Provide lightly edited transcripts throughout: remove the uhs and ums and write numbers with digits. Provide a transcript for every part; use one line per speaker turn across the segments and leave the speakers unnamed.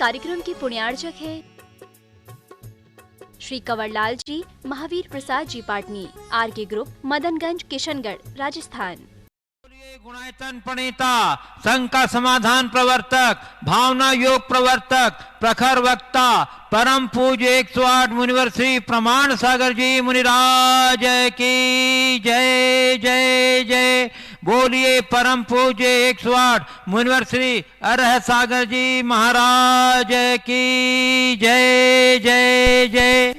कार्यक्रम के पुण्यार्चक है श्री कंवरलाल जी, महावीर प्रसाद जी पाटनी, आरके ग्रुप, मदनगंज, किशनगढ़, राजस्थान।
गुणायतन प्रणेता, शंका समाधान प्रवर्तक, भावना योग प्रवर्तक, प्रखर वक्ता, परम पूज्य 108 मुनिवर श्री प्रमाण सागर जी मुनिराज की जय जय जय। बोलिए परम पूज्य 108 मुनिवर श्री अरह सागर जी महाराज की जय जय जय।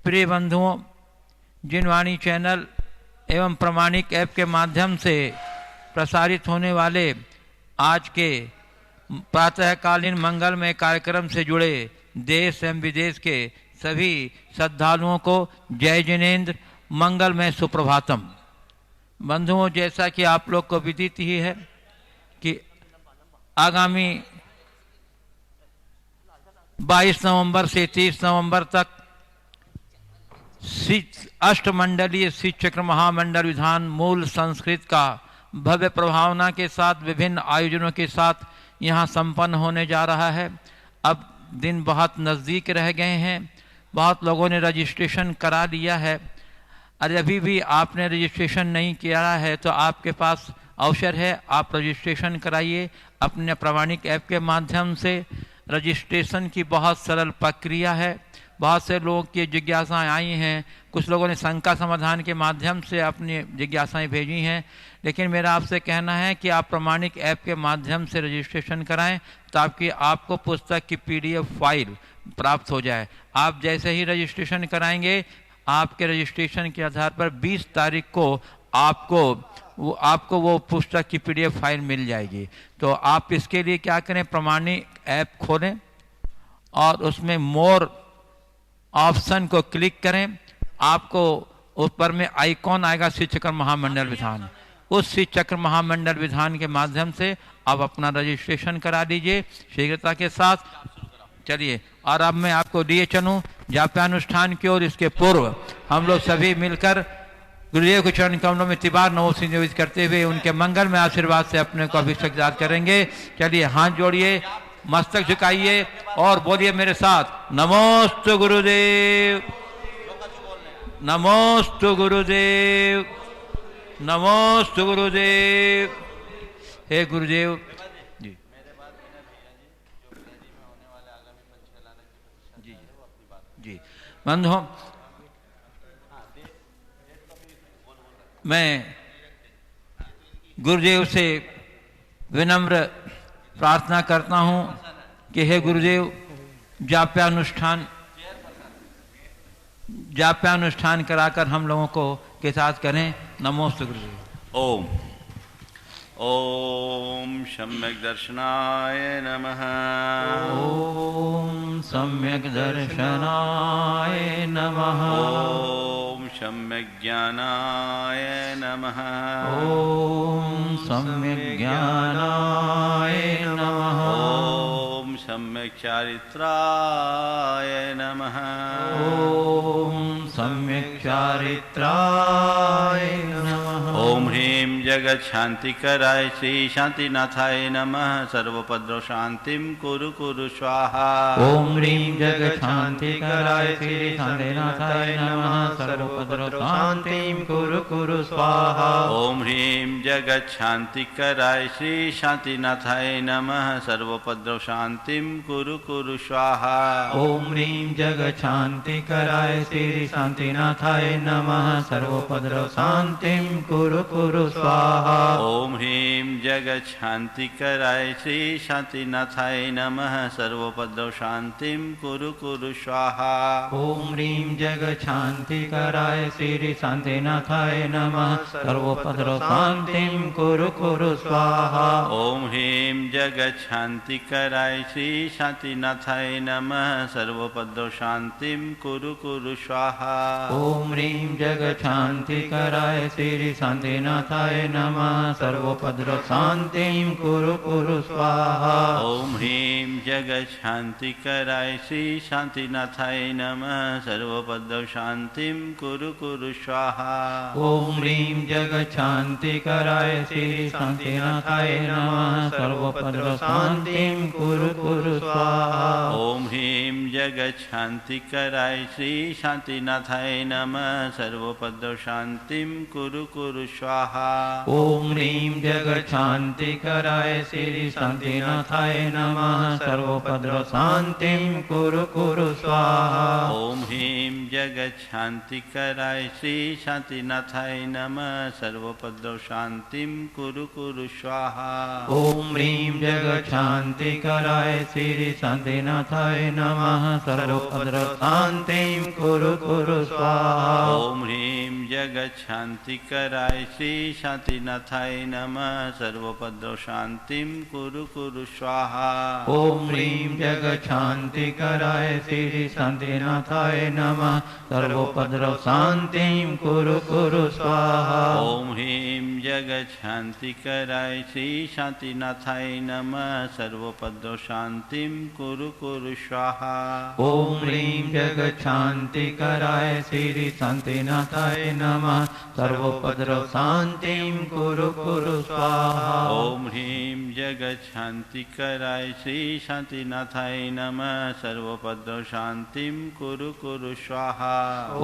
प्रिय बंधुओं, जिनवाणी चैनल एवं प्रमाणिक ऐप के माध्यम से प्रसारित होने वाले आज के प्रातःकालीन मंगलमय कार्यक्रम से जुड़े देश एवं विदेश के सभी श्रद्धालुओं को जय जिनेन्द्र, मंगलमय सुप्रभातम। बंधुओं, जैसा कि आप लोग को विदित ही है कि आगामी 22 नवंबर से 30 नवंबर तक अष्टमंडलीय श्री चक्र महामंडल विधान मूल संस्कृत का भव्य प्रभावना के साथ विभिन्न आयोजनों के साथ यहाँ संपन्न होने जा रहा है। अब दिन बहुत नज़दीक रह गए हैं, बहुत लोगों ने रजिस्ट्रेशन करा लिया है। अरे अभी भी आपने रजिस्ट्रेशन नहीं किया है तो आपके पास अवसर है, आप रजिस्ट्रेशन कराइए अपने प्रमाणिक ऐप के माध्यम से। रजिस्ट्रेशन की बहुत सरल प्रक्रिया है। बहुत से लोगों की जिज्ञासाएं आई हैं, कुछ लोगों ने शंका समाधान के माध्यम से अपनी जिज्ञासाएं भेजी हैं, लेकिन मेरा आपसे कहना है कि आप प्रमाणिक ऐप के माध्यम से रजिस्ट्रेशन कराएं ताकि आपको पुस्तक की PDF फाइल प्राप्त हो जाए। आप जैसे ही रजिस्ट्रेशन कराएंगे, आपके रजिस्ट्रेशन के आधार पर 20 तारीख को आपको वो पुस्तक की PDF फाइल मिल जाएगी। तो आप इसके लिए क्या करें, प्रमाणिक ऐप खोलें और उसमें मोर ऑप्शन को क्लिक करें। आपको ऊपर में आइकॉन आएगा श्री चक्र महामंडल विधान। उस श्री चक्र महामंडल विधान के माध्यम से आप अपना रजिस्ट्रेशन करा लीजिए शीघ्रता के साथ। चलिए, और अब मैं आपको लिए चलूँ जाप्यानुष्ठान की ओर। इसके पूर्व हम लोग सभी मिलकर गुरुदेव के चरण कमलों में तिबार नमो निवेदित करते हुए उनके मंगल में आशीर्वाद से अपने को अभिषेक याद करेंगे। चलिए, हाथ जोड़िए, मस्तक झुकाइए और बोलिए मेरे साथ, नमोस्तु गुरुदेव, नमोस्तु गुरुदेव, नमोस्तु गुरुदेव। हे गुरुदेव जी, जी जी बंधुओं, मैं गुरुदेव से विनम्र प्रार्थना करता हूँ कि हे गुरुदेव, जाप्यानुष्ठान कराकर हम लोगों को के साथ करें। नमोस्तु गुरुदेव।
ओम ओम सम्यक दर्शनाय नमः।
ओम सम्यक दर्शनाय नमः।
ओम सम्यक ज्ञानाय नमः।
ओम सम्यक ज्ञानाय नमः।
ओम सम्यक चारित्राय नमः।
ओम सम्यक चारित्राय नमः।
ओम ह्रीं जगत शांतिकराय श्री शांतिनाथाय नमः। सर्वोपद्रव शांतिं कुरु कुरु स्वाहा।
ओम ह्रीं जगत शांतिकराय श्री शांतिनाथाय नमः। सर्वोपद्रव शांतिं कुरु कुरु स्वाहा।
ओम ह्रीं जगत शांतिकराय श्री शांतिनाथाय नमः। सर्वोपद्रव शांतिं कुरु कुरु स्वाहा।
ओम ह्रीं जगत शांतिकराय श्री शांतिनाथाय नमः। सर्वोपद्रव शांतिं कुरु कुरु स्वाहा।
ओम ह्रीं जगत शांतिकराय श्री शांतिनाथाय नमः। सर्वोपद्रव शांतिं कुरु कुरु स्वाहा।
ओम ह्रीं जगत शांतिकराय श्री शांतिनाथाय नमः। सर्वोपद्रव शांतिं कुरु कुरु स्वाहा।
ओम ह्रीं जगत शांतिकराय श्री शांतिनाथाय नमः। सर्वोपद्रव शांतिं कुरु कुरु स्वाहा।
ओम ह्रीं जगत शांतिकराय श्री शांतिनाथाय
नमः सर्वोपद्रव शांतिं कुरु कुरु स्वाहा।
ओम ह्रीं जगच्छान्तिकराय श्री शांतिनाथाय नमः सर्वोपद्रव शांतिं कुरु कुरु स्वाहा।
ओम ह्रीं जगच्छान्तिकराय श्री शांतिनाथाय नमः सर्वोपद्रव शांतिं कुरु कुरु स्वाहा।
ओम ह्रीं जगच्छान्तिकराय श्री शांतिनाथाय नमः सर्वोपद्रव शांतिं कुरु कुरु स्वाहा।
ओम ह्रीं जगच्छान्तिकराय श्री शांतिनाथाय नमः सर्वोपद्रव शांतिं कुरु कुरु स्वाहा।
ओम ह्रीं जगच्छान्तिकराय श्री शांतिनाथाय नमः सर्वोपद्रव शांतिं कुरु कुरु स्वाहा।
ओम ह्रीं जगच्छान्तिकराय श्री शांतिनाथाय नमः सर्वोपद्रव शांतिं कुरु कुरु स्वाहा।
ओम ह्रीं जगच्छान्तिकराय श्री शांतिनाथाय नमः सर्वोपद्रव शांतिं कुरु कुरु स्वाहा।
ओम ह्रीं जगच्छान्तिकराय श्री शांतिनाथाय नमः सर्वोपद्रव शांतिं कुरु कुरु स्वाहा।
ओम ह्रीं जगच्छान्तिकराय श्री शांतिनाथाय नमः सर्वोपद्रव शांतिं कुरु कुरु स्वाहा।
ओम ह्रीं जगच्छान्तिकराय श्री शांतिनाथाय नमः सर्वोपद्रव शांतिं कुरु कुरु स्वाहा।
ओम ह्रीं जगच्छान्तिकराय श्री शांतिनाथाय नमः सर्वोपद्रव शांतिं कुरु कुरु स्वाहा।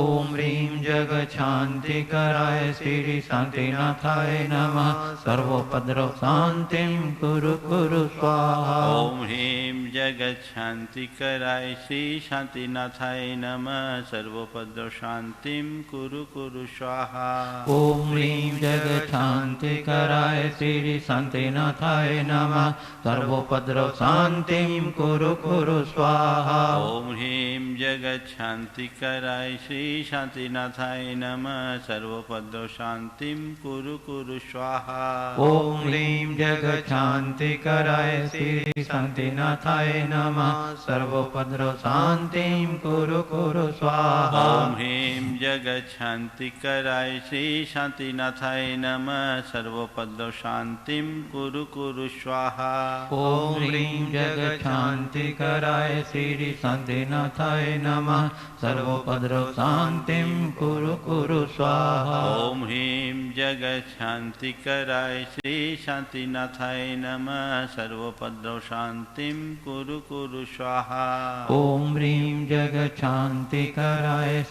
ओम ह्रीं जगच्छान्तिकराय श्री शांतिनाथाय नमः सर्वोपद्रव शांतिं कुरु कुरु स्वाहा।
ओम ह्रीं जगच्छान्तिकराय श्री शांतिनाथाय नमः सर्वोपद्रव शांतिं कुरु कुरु स्वाहा।
ओम ह्रीं जगच्छान्तिकराय श्री शांतिनाथाय नमः सर्वोपद्रव शांतिं कुरु कुरु स्वाहा।
ओम ह्रीं जगच्छान्तिकराय श्री शांतिनाथाय नमः सर्वोपद्रव शांतिं कुरु कुरु स्वाहा।
ओम ह्रीं जगच्छान्तिकराय श्री शांतिनाथाय नमः सर्वोपद्रव शांतिं कुरु कुरु स्वाहा।
ओम ह्रीं जगच्छान्तिकराय श्री शांतिनाथाय नमः सर्वोपद्रव शांतिं कुरु कुरु स्वाहा।
ओम ह्रीं जगच्छान्तिकराय श्री शांतिनाथाय नमः सर्वोपद्रव शांतिं कुरु कुरु स्वाहा।
ओम ह्रीं जगच्छान्तिकराय श्री शांतिनाथाय नमः सर्वोपद्रव शांतिं कुरु कुरु स्वाहा।
ओम ह्रीं जगच्छान्तिकराय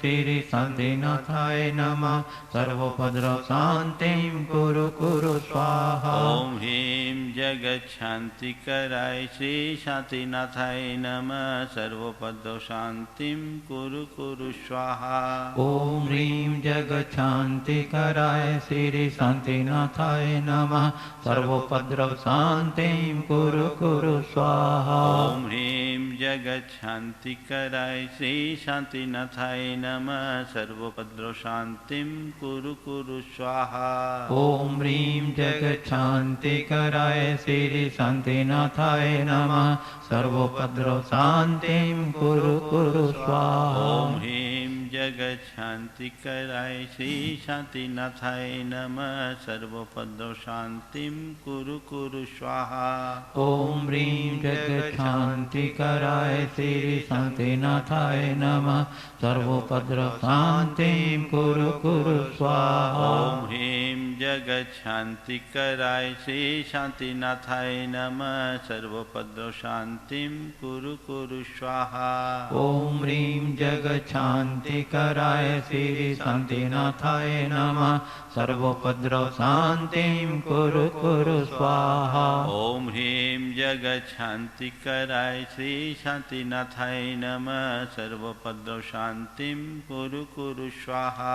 श्री शांतिनाथाय नमः सर्वोपद्रव शांतिं कुरु कुरु स्वाहा।
ओम ह्रीं जगच्छान्तिकराय श्री शांतिनाथाय नमः सर्वोपद्रव शांतिं कुरु कुरु स्वाहा।
ओम ह्रीं जगच्छान्तिकराय श्री शांतिनाथाय नमः सर्वोपद्रव शांतिं कुरु कुरु स्वाहा।
ओम ह्रीं जगच्छान्तिकराय श्री शांतिनाथाय नमः सर्वोपद्रव शांतिं कुरु कुरु स्वाहा।
ओम ह्रीं जगच्छान्तिकराय श्री शांतिनाथाय नमः सर्वोपद्रव शांतिं कुरु कुरु स्वाहा।
ओम ह्रीं जगच्छान्तिकराय श्री शांतिनाथाय नमः सर्वोपद्रव शांतिं कुरु कुरु स्वाहा।
ओम ह्रीं जगच्छान्तिकराय श्री शांतिनाथाय नमः सर्वोपद्रव शांतिं कुरु कुरु स्वाहा।
ओम ह्रीं जगच्छान्तिकराय श्री शांतिनाथाय नमः सर्वोपद्रव शांतिं कुरु कुरु स्वाहा।
ओम ह्रीं जगच्छान्तिकराय श्री शांतिनाथाय नमः सर्वोपद्रव शांतिं कुरु कुरु स्वाहा।
ओम ह्रीं जगच्छान्तिकराय श्री शांतिनाथाय नमः सर्वोपद्रव शांतिं कुरु कुरु स्वाहा।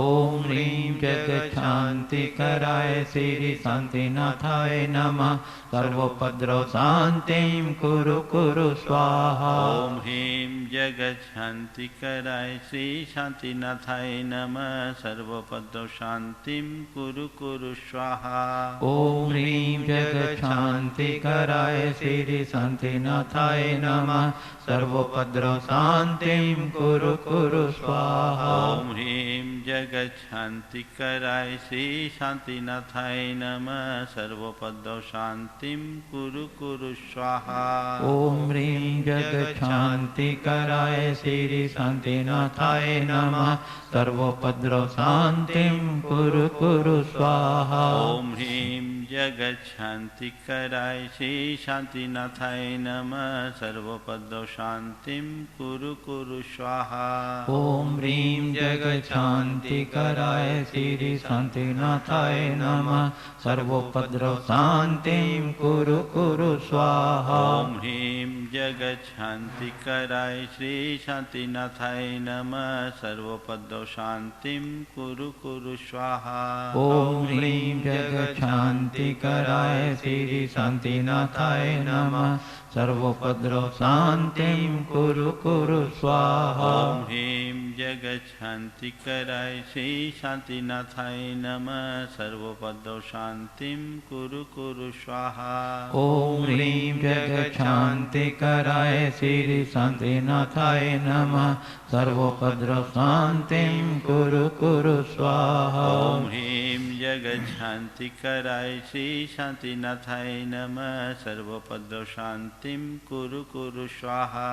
ओम ह्रीं जगच्छान्तिकराय श्री शांतिनाथाय नमः सर्वोपद्रव शांतिं कुरु कुरु स्वाहा।
ओम ह्रीं जगत शांति कराय श्री शांतिनाथाय नमः सर्वोपद्रव शांतिं कुरु कुरु स्वाहा
ओम ह्रीं जगत शांति कराय श्री शांतिनाथाय नमः सर्वोपद्रव शांतिं कुरु कुरु स्वाहा
ओम ह्रीं जगत शांति कराय श्री शांतिनाथाय नमः सर्वोपद्रव शांतिं कुरु कुरु स्वाहा
ओम ह्रीं जगत शांति कराय श्री शांतिनाथाय नमः सर्वोपद्रव शांतिं कुरु कुरु स्वाहा
ओम ह्रीं जगत शांति कराय श्री शांतिनाथाय नमः सर्वोपद्रव शांतिं कुरु कुरु स्वाहा
ओम ह्रीं जगत शांति कराय श्री शांतिनाथाय नमः सर्वोपद्रव शांतिं कुरु कुरु स्वाहा
ओम ह्रीं जगत शांति कराय श्री शांतिनाथाय नमः सर्वोपद्रव शांतिं कुरु कुरु स्वाहा
ओम ह्रीं जगत शांति कराय श्री शांतिनाथाय नमः सर्वोपद्रव शांतिं कुरु कुरु स्वाहा
ओम ह्रीं जगत शांति कराय श्री शांतिनाथाय नमः सर्वोपद्रव शांतिं कुरु कुरु स्वाहा
ओम ह्रीं जगत शांति कराय श्री शांतिनाथाय नमः सर्वोपद्रव शांतिं कुरु कुरु स्वाहा
ओम ह्रीं जगत शांति कराय श्री शांतिनाथाय नमः सर्वोपद्रव शांतिं कुरु कुरु स्वाहा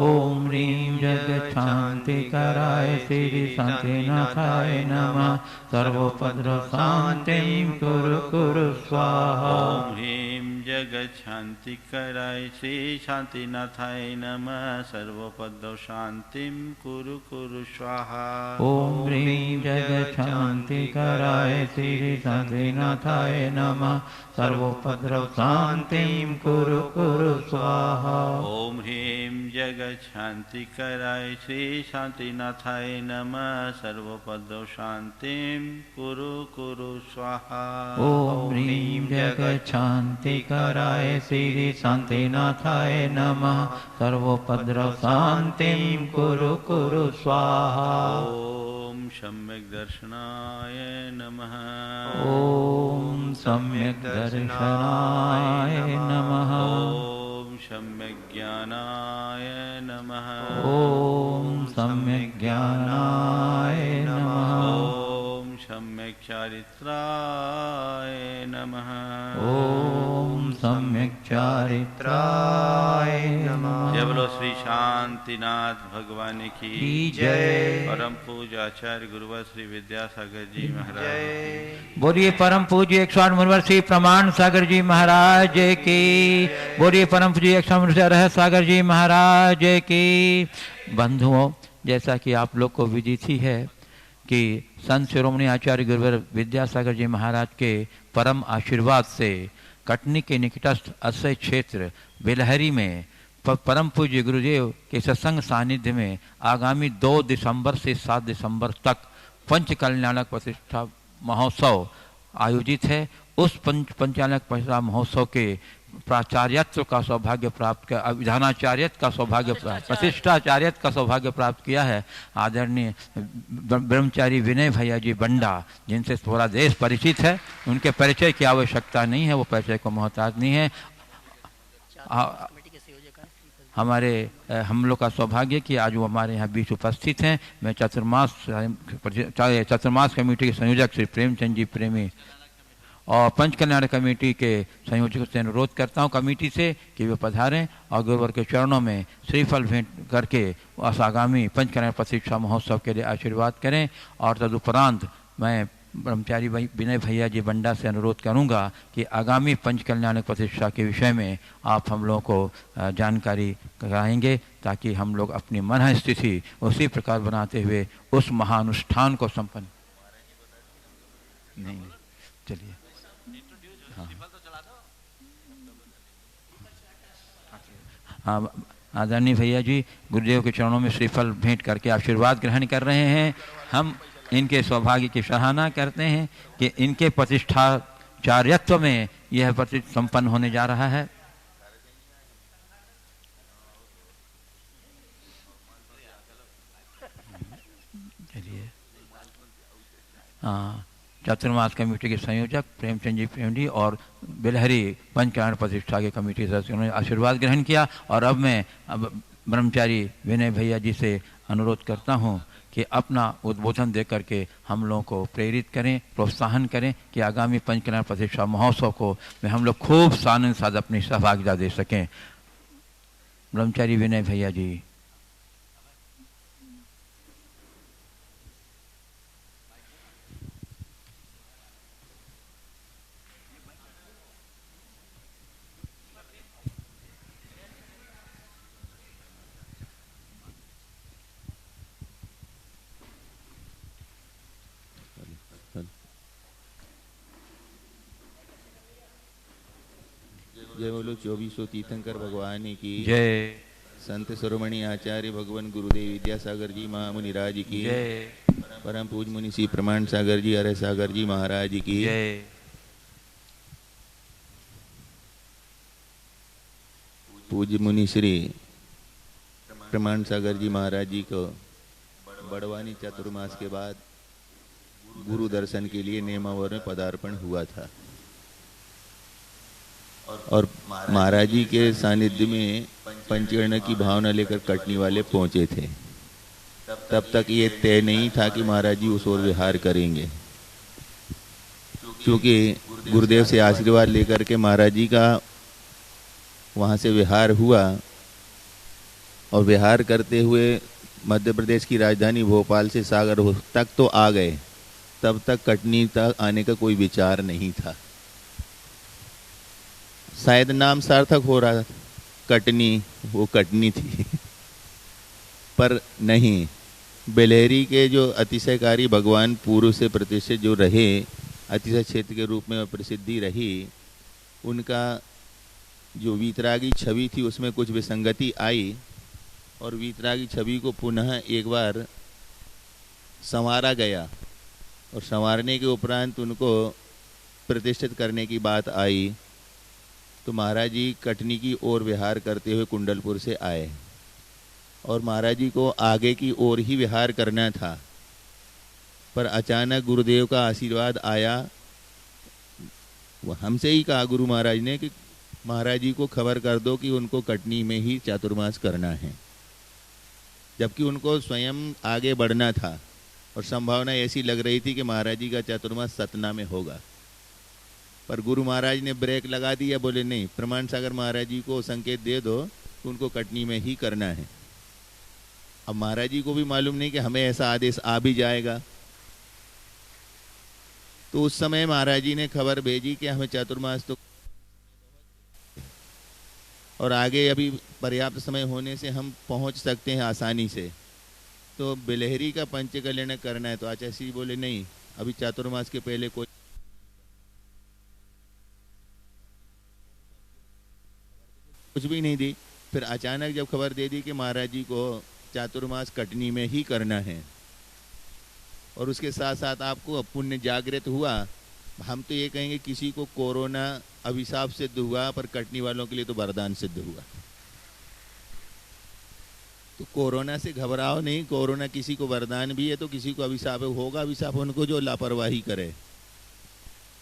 ओम ह्रीं जगत शांति कराय श्री शांतिनाथाय नमः सर्वोपद्रव शांतिं कुरु कुरु स्वाहा
ओम ह्रीं जगत शांति कराय श्री शांतिनाथाय नमः सर्वोपद्रव शांतिं कुरु कुरु स्वाहा
ओम ह्रीं जगत शांति कराय श्री शांतिनाथाय नमः सर्वोपद्रव शांतिं कुरु कुरु स्वाहा
ओम ह्रीं जगत शांति कराय श्री शांतिनाथाय नमः सर्वोपद्रव शांतिं कुरु कुरु स्वाहा
ओम ह्रीं जगत शांति कराय श्री शांतिनाथाय नमः सर्वोपद्रव शांतिं कुरु कुरु स्वाहा
ओम सम्यक दर्शनाय नमः
ओम सम्यक दर्शनाय नमः
ओम सम्यक ज्ञानाय नमः
ओम सम्यक ज्ञानाय नमः
ओम सम्यक चारित्राय नमः
ओम सम्यक चारित्राय नमः
जय बोलो श्री शांतिनाथ भगवान की
जय।
परम पूज्य आचार्य गुरुवर श्री विद्यासागर जी महाराज
बोलिए परम पूज्य 108 मुनिवर श्री प्रमाण सागर जी महाराज की। बोलिए परम पूज्य 108 रहस्य सागर जी महाराज की। बंधुओं, जैसा कि आप लोग को विदित ही है कि संत शिरोमणि आचार्य गुरुवर विद्यासागर जी महाराज के परम आशीर्वाद से कटनी के निकटस्थ अक्षय क्षेत्र बेलहरी में परम पूज्य गुरुदेव के सत्संग सानिध्य में आगामी 2 दिसंबर से 7 दिसंबर तक पंच कल्याणक प्रतिष्ठा महोत्सव आयोजित है। उस पंचालक प्रतिष्ठा महोत्सव के प्राचार्यत्व का सौभाग्य प्राप्त किया, विधानाचार्यत्व का सौभाग्य प्राप्त, प्रतिष्ठाचार्यत्व का सौभाग्य प्राप्त किया है आदरणीय ब्रह्मचारी विनय भैया जी बंडा, जिनसे पूरा देश परिचित है। उनके परिचय की आवश्यकता नहीं है, वो परिचय को मोहताज नहीं है। हम लोग का सौभाग्य कि आज वो हमारे यहाँ बीच उपस्थित हैं। मैं चतुर्मास कमेटी के संयोजक श्री प्रेमचंद जी प्रेमी और पंच कल्याण कमेटी के संयोजकों से अनुरोध करता हूँ कमेटी से कि वे पधारें और गुरुवर के चरणों में श्रीफल भेंट करके उस आगामी पंच कल्याण प्रतिष्ठा महोत्सव के लिए आशीर्वाद करें। और तदुपरांत मैं ब्रह्मचारी विनय भैया जी बंडा से अनुरोध करूंगा कि आगामी पंच कल्याण प्रतिष्ठा के विषय में आप हम लोगों को जानकारी कराएंगे, ताकि हम लोग अपनी मन स्थिति उसी प्रकार बनाते हुए उस महानुष्ठान को संपन्न। नहीं, चलिए। हाँ, आदरणीय भैया जी गुरुदेव के चरणों में श्रीफल भेंट करके आशीर्वाद ग्रहण कर रहे हैं। हम इनके सौभाग्य की सराहना करते हैं कि इनके प्रतिष्ठाचार्यत्व में यह प्रतिष्ठा संपन्न होने जा रहा है। चातुर्मास कमेटी के संयोजक प्रेमचंद जी प्रेम जी और बिलहरी पंचकल्याण प्रतिष्ठा के कमेटी सदस्य, उन्होंने आशीर्वाद ग्रहण किया। और अब मैं ब्रह्मचारी विनय भैया जी से अनुरोध करता हूँ कि अपना उद्बोधन दे करके हम लोगों को प्रेरित करें, प्रोत्साहन करें कि आगामी पंचकल्याण प्रतिष्ठा महोत्सव को में हम लोग खूब सानंद साथ अपनी सहभागिता दे सकें। ब्रह्मचारी विनय भैया जी।
जय बोलो 2400 तीर्थंकर भगवान की
जय।
संत शिरोमणि आचार्य भगवान गुरुदेव विद्यासागर जी महामुनिराज की
जय।
परम पूज मुनि श्री प्रमाण सागर जी अरे सागर जी महाराज की
जय।
पूज्य मुनि श्री प्रमाण सागर जी महाराज जी को बड़वानी चातुर्मास के बाद गुरु दर्शन के लिए नेमावर में पदार्पण हुआ था और महाराज जी के सानिध्य में पंचकर्ण की भावना लेकर कटनी वाले पहुंचे थे। तब तक ये तय नहीं था कि महाराज जी उस ओर विहार करेंगे, क्योंकि गुरुदेव से आशीर्वाद लेकर के महाराज जी का वहाँ से विहार हुआ और विहार करते हुए मध्य प्रदेश की राजधानी भोपाल से सागर तक तो आ गए, तब तक कटनी तक आने का कोई विचार नहीं था। शायद नाम सार्थक हो रहा था, कटनी, वो कटनी थी पर नहीं। बेलहरी के जो अतिशयकारी भगवान पूर्व से प्रतिष्ठित जो रहे, अतिशय क्षेत्र के रूप में प्रसिद्धि रही, उनका जो वीतरागी छवि थी उसमें कुछ विसंगति आई और वीतरागी छवि को पुनः एक बार संवारा गया और संवारने के उपरांत उनको प्रतिष्ठित करने की बात आई। तो महाराज जी कटनी की ओर विहार करते हुए कुंडलपुर से आए और महाराज जी को आगे की ओर ही विहार करना था, पर अचानक गुरुदेव का आशीर्वाद आया। वो हमसे ही कहा गुरु महाराज ने कि महाराज जी को खबर कर दो कि उनको कटनी में ही चातुर्मास करना है, जबकि उनको स्वयं आगे बढ़ना था और संभावना ऐसी लग रही थी कि महाराज जी का चातुर्मास सतना में होगा। पर गुरु महाराज ने ब्रेक लगा दिया, बोले नहीं, प्रमाण सागर महाराज जी को संकेत दे दो कि उनको कटनी में ही करना है। अब महाराज जी को भी मालूम नहीं कि हमें ऐसा आदेश आ भी जाएगा। तो उस समय महाराज जी ने खबर भेजी कि हमें चातुर्मास तो और आगे अभी पर्याप्त समय होने से हम पहुंच सकते हैं आसानी से, तो बिलहरी का पंचकल्याण करना है। तो आचार्य श्री बोले नहीं, अभी चातुर्मास के पहले कोई कुछ भी नहीं दी। फिर अचानक जब खबर दे दी कि महाराज जी को चातुर्मास कटनी में ही करना है और उसके साथ साथ आपको पुण्य जागृत हुआ, हम तो ये कहेंगे किसी को कोरोना अभिशाप सिद्ध हुआ, पर कटनी वालों के लिए तो वरदान सिद्ध हुआ। तो कोरोना से घबराओ नहीं, कोरोना किसी को वरदान भी है तो किसी को अभिशाप होगा, अभिशाप उनको जो लापरवाही करे,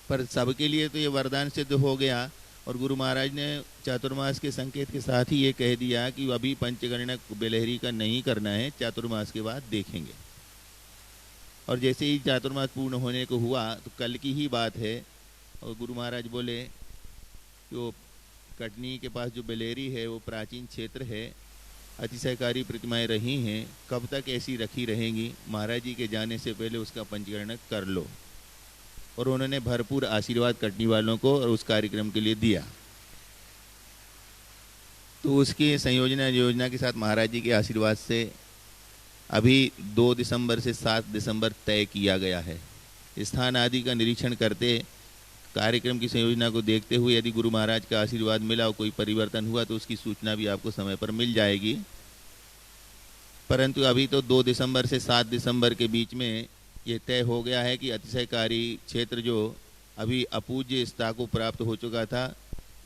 पर सबके लिए तो ये वरदान सिद्ध हो गया। और गुरु महाराज ने चातुर्मास के संकेत के साथ ही ये कह दिया कि अभी पंचगणना बेलहरी का नहीं करना है, चातुर्मास के बाद देखेंगे। और जैसे ही चातुर्मास पूर्ण होने को हुआ तो कल की ही बात है, और गुरु महाराज बोले कि वो कटनी के पास जो बेलहरी है वो प्राचीन क्षेत्र है, अतिशयकारी प्रतिमाएं रही हैं, कब तक ऐसी रखी रहेंगी, महाराज जी के जाने से पहले उसका पंचीकरण कर लो। और उन्होंने भरपूर आशीर्वाद कटनी वालों को और उस कार्यक्रम के लिए दिया। तो उसकी संयोजना योजना के साथ महाराज जी के आशीर्वाद से अभी 2 दिसंबर से 7 दिसंबर तय किया गया है। स्थान आदि का निरीक्षण करते, कार्यक्रम की संयोजना को देखते हुए यदि गुरु महाराज का आशीर्वाद मिला और कोई परिवर्तन हुआ तो उसकी सूचना भी आपको समय पर मिल जाएगी। परंतु अभी तो 2 दिसंबर से 7 दिसंबर के बीच में ये तय हो गया है कि अतिशयकारी क्षेत्र जो अभी अपूज्यता को प्राप्त हो चुका था,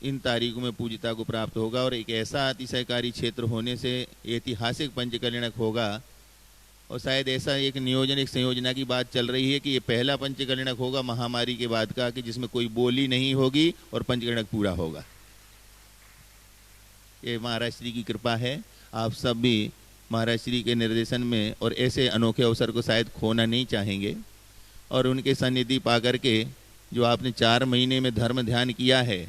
इन तारीखों में पूज्यता को प्राप्त होगा और एक ऐसा अतिशयकारी क्षेत्र होने से ऐतिहासिक पंचकल्याणक होगा और शायद ऐसा एक नियोजन, एक संयोजना की बात चल रही है कि ये पहला पंचकर्णक होगा महामारी के बाद का, कि जिसमें कोई बोली नहीं होगी और पंचकर्णक पूरा होगा। ये महाराज श्री की कृपा है। आप सब भी महाराज श्री के निर्देशन में और ऐसे अनोखे अवसर को शायद खोना नहीं चाहेंगे, और उनके सानिध्य पा करके जो आपने 4 महीने में धर्म ध्यान किया है,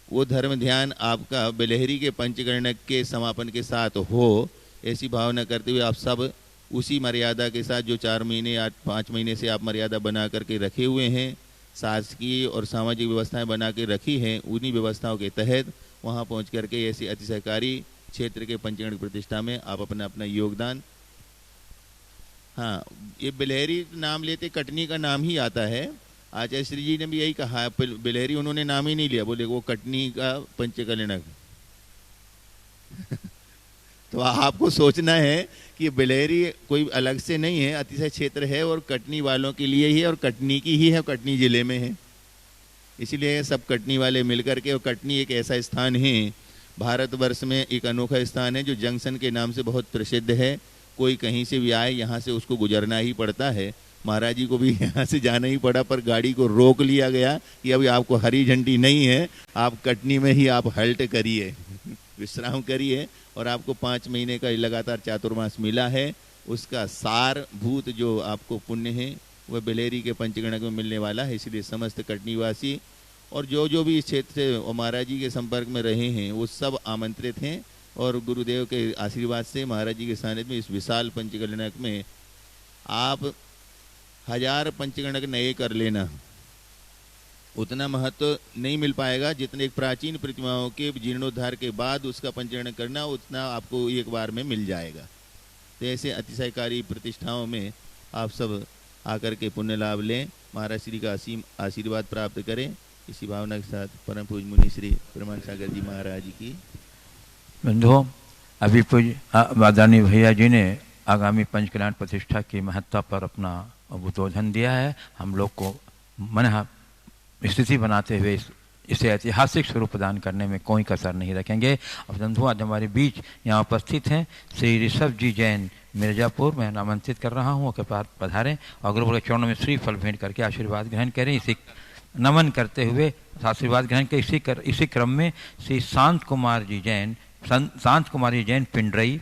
वो धर्म ध्यान आपका बिलहरी के पंचकर्णक के समापन के साथ हो, ऐसी भावना करते हुए आप सब उसी मर्यादा के साथ जो 4 महीने या 5 महीने से आप मर्यादा बना करके रखे हुए हैं, शासकीय और सामाजिक व्यवस्थाएं बना के रखी हैं, उन्हीं व्यवस्थाओं के तहत वहाँ पहुँच करके ऐसी अतिशयकारी क्षेत्र के पंचकर्णक प्रतिष्ठा में आप अपना अपना योगदान। हाँ, ये बिलहरी नाम लेते कटनी का नाम ही आता है। आचार्य श्री जी ने भी यही कहा, बिलहरी उन्होंने नाम ही नहीं लिया, बोले वो कटनी का पंचकर्णक। तो आपको सोचना है कि बिलहरी कोई अलग से नहीं है, अतिशय क्षेत्र है और कटनी वालों के लिए ही है, और कटनी की ही है, कटनी जिले में है। इसीलिए सब कटनी वाले मिलकर के, और कटनी एक ऐसा स्थान है भारतवर्ष में, एक अनोखा स्थान है जो जंक्शन के नाम से बहुत प्रसिद्ध है। कोई कहीं से भी आए यहाँ से उसको गुजरना ही पड़ता है। महाराज जी को भी यहाँ से जाना ही पड़ा, पर गाड़ी को रोक लिया गया कि अभी आपको हरी झंडी नहीं है, आप कटनी में ही आप हल्ट करिए, विश्राम करिए, और आपको 5 महीने का लगातार चातुर्मास मिला है। उसका सार भूत जो आपको पुण्य है वह बिलहरी के पंचकर्णक में मिलने वाला है। इसलिए समस्त कटनीवासी और जो भी इस क्षेत्र से महाराज जी के संपर्क में रहे हैं वो सब आमंत्रित हैं, और गुरुदेव के आशीर्वाद से महाराज जी के सानिध्य में इस विशाल पंचकर्णक में आप 1000 पंचकर्णक नए कर लेना, उतना महत्व नहीं मिल पाएगा जितने एक प्राचीन प्रतिमाओं के जीर्णोद्धार के बाद उसका पंचकर्णक करना, उतना आपको एक बार में मिल जाएगा। तो ऐसे अतिशयकारी प्रतिष्ठाओं में आप सब आकर के पुण्य लाभ लें, महाराज श्री का असीम आशीर्वाद प्राप्त करें। इसी भावना के साथ परम पूज्य मुनि श्री प्रमाण सागर जी महाराज की।
बंधुओं, अभी पूज्य आदरणीय भैया जी ने आगामी पंचकल्याण प्रतिष्ठा की महत्ता पर अपना उद्बोधन दिया है। हम लोग को मन स्थिति बनाते हुए इसे ऐतिहासिक स्वरूप प्रदान करने में कोई कसर नहीं रखेंगे। अब बंधु आज हमारे बीच यहाँ उपस्थित हैं श्री ऋषभ जी जैन मिर्जापुर। मैं आमंत्रित कर रहा हूँ के पास पधारें और गुरु के चरणों में श्री फल भेंट करके आशीर्वाद ग्रहण करें। इसी नमन करते हुए आशीर्वाद ग्रहण के इसी क्रम में श्री शांत कुमार जी जैन पिंडरई,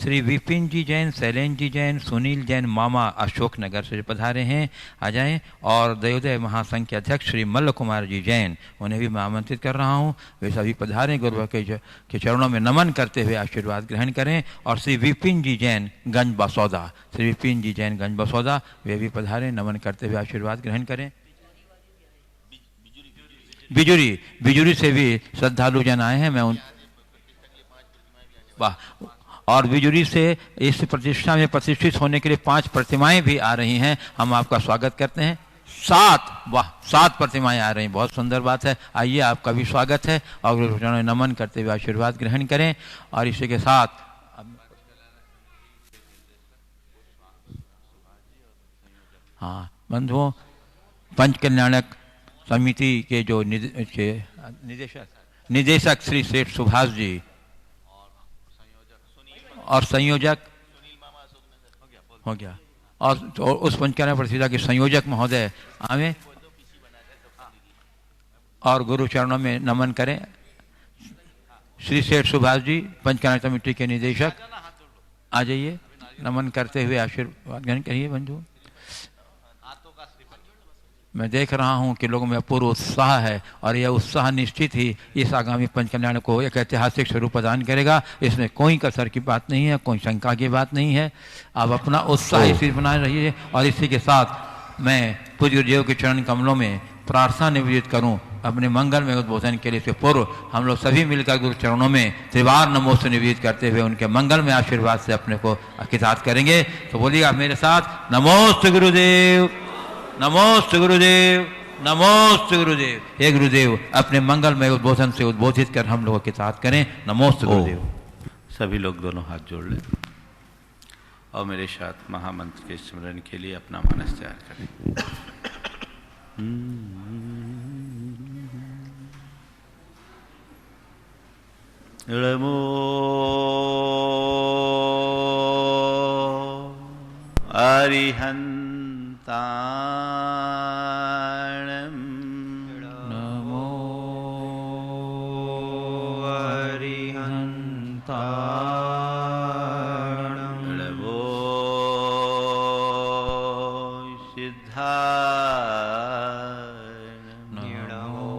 श्री विपिन जी जैन, शैलेंद्र जी जैन, सुनील जैन मामा अशोकनगर से पधारे हैं, आ जाएं। और दयोदय महासंघ के अध्यक्ष श्री मल्ल कुमार जी जैन, उन्हें भी मैं आमंत्रित कर रहा हूं, वे सभी पधारें, गुरु के चरणों में नमन करते हुए आशीर्वाद ग्रहण करें। और श्री विपिन जी जैन गंज बसौदा, श्री विपिन जी जैन गंज बसौदा, वे भी पधारें, नमन करते हुए आशीर्वाद ग्रहण करें। बिजुरी से भी श्रद्धालु जन आए हैं, मैं उन वाह, और बिजुरी से इस प्रतिष्ठा में प्रतिष्ठित होने के लिए 5 प्रतिमाएं भी आ रही हैं। हम आपका स्वागत करते हैं। 7 प्रतिमाएं आ रही हैं, बहुत सुंदर बात है। आइए, आपका भी स्वागत है और नमन करते हुए आशीर्वाद ग्रहण करें। और इसी के साथ हाँ बंधुओं, पंचकल्याणक समिति के जो निदेशक श्री सेठ सुभाष जी और संयोजक हो गया, और तो उस पंचकल्याण प्रतिष्ठा के संयोजक महोदय आवे और गुरु चरणों में नमन करें। श्री सेठ सुभाष जी पंचकल्याण कमेटी के निदेशक, आ जाइए, नमन करते हुए आशीर्वाद ग्रहण करिए। बंधु, मैं देख रहा हूं कि लोगों में अपूर्व उत्साह है और यह उत्साह निश्चित ही इस आगामी पंचकल्याण को एक ऐतिहासिक स्वरूप प्रदान करेगा। इसमें कोई कसर की बात नहीं है, कोई शंका की बात नहीं है। आप अपना उत्साह इसी बनाए रहिए। और इसी के साथ मैं पूज्य गुरुदेव के चरण कमलों में प्रार्थना निवेदित करूं अपने मंगल में उद्बोधन के लिए से पूर्व हम लोग सभी मिलकर गुरु चरणों में त्रिवार नमोस्तु निवेदित करते हुए उनके मंगल में आशीर्वाद से अपने को कृतार्थ करेंगे। तो बोलिए आप मेरे साथ, नमोस्तु गुरुदेव, नमोस्तु गुरुदेव, नमोस्तु गुरुदेव। हे गुरुदेव, अपने मंगल में उद्बोधन से उद्बोधित कर हम लोगों के साथ करें। नमोस्तु गुरुदेव।
सभी लोग दोनों हाथ जोड़ लें और मेरे साथ महामंत्र के स्मरण के लिए अपना मनस तैयार करें। नमो अरिहन्ताणम्
नमो अरिहन्ताणम्
नमो सिद्धाणम्
नमो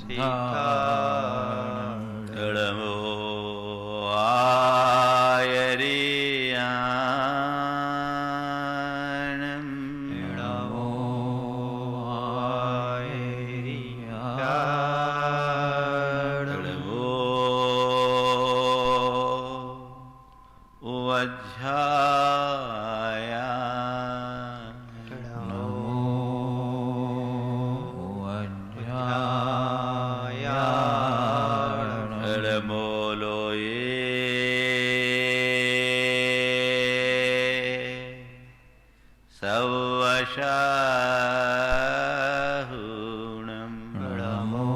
सिद्धाणम्
नमो आयर्याणम्
नमो आयर्याणम्
नमो वज्रायाणम्
नमो वज्रायाणम्
नमो लोये सवशाहुणम्
नमो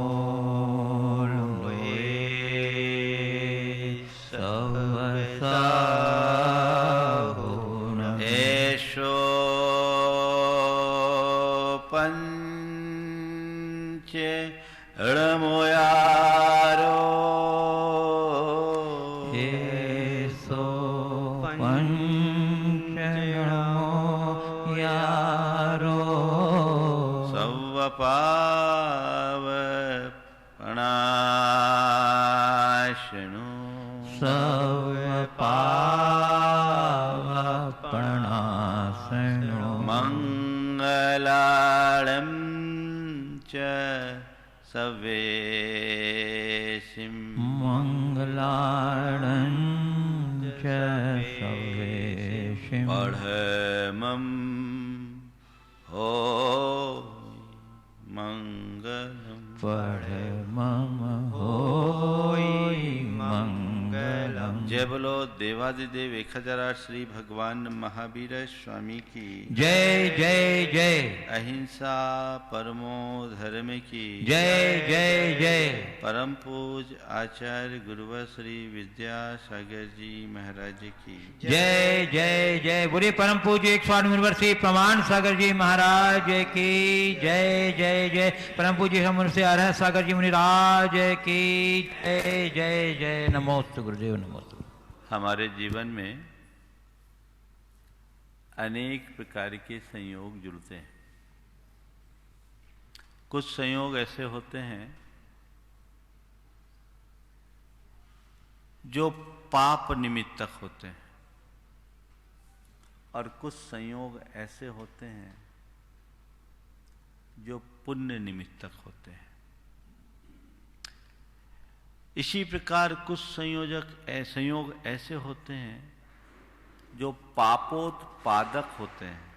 लोये सवसाहुणम्
एषो पञ्च णमोयारो
येसो पञ्चणमो यारो
सवपावपणाशनु
सवपावपणासनो
मङ्गलाळं च सवेशिम्
मङ्गलाणं च सवेशिम्
पढमं हो मङ्गलम्
परमं होय मङ्गलम्
जय बोलो देवादिदेव 1008 श्री भगवान महावीर स्वामी की
जय जय जय
अहिंसा परमो धर्म की
जय जय जय
परम पूज आचार्य गुरुवर श्री विद्यासागर जी महाराज की
जय जय जय बोले परम पूज्य 108 यूनिवर्सिटी प्रमाण सागर जी महाराज की जय जय जय परम पूज्य से आर्य सागर जी मुनिराज की जय जय जय नमोस्तु गुरुदेव नमोस्तु।
हमारे जीवन में अनेक प्रकार के संयोग जुड़ते हैं। कुछ संयोग ऐसे होते हैं जो पाप निमित्तक होते हैं और कुछ संयोग ऐसे होते हैं जो पुण्य निमित्तक होते हैं। इसी प्रकार कुछ संयोग ऐसे होते हैं जो पापोत्पादक होते हैं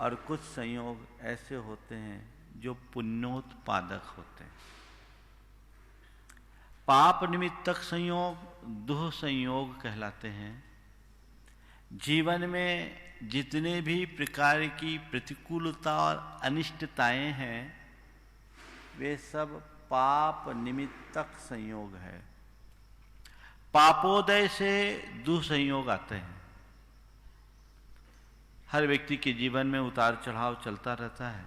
और कुछ संयोग ऐसे होते हैं जो पुण्योत्पादक होते हैं। पाप निमित्तक संयोग दुह संयोग कहलाते हैं। जीवन में जितने भी प्रकार की प्रतिकूलता और अनिष्टताएं हैं वे सब पाप निमित्तक संयोग है। पापोदय से दुसंयोग आते हैं। हर व्यक्ति के जीवन में उतार चढ़ाव चलता रहता है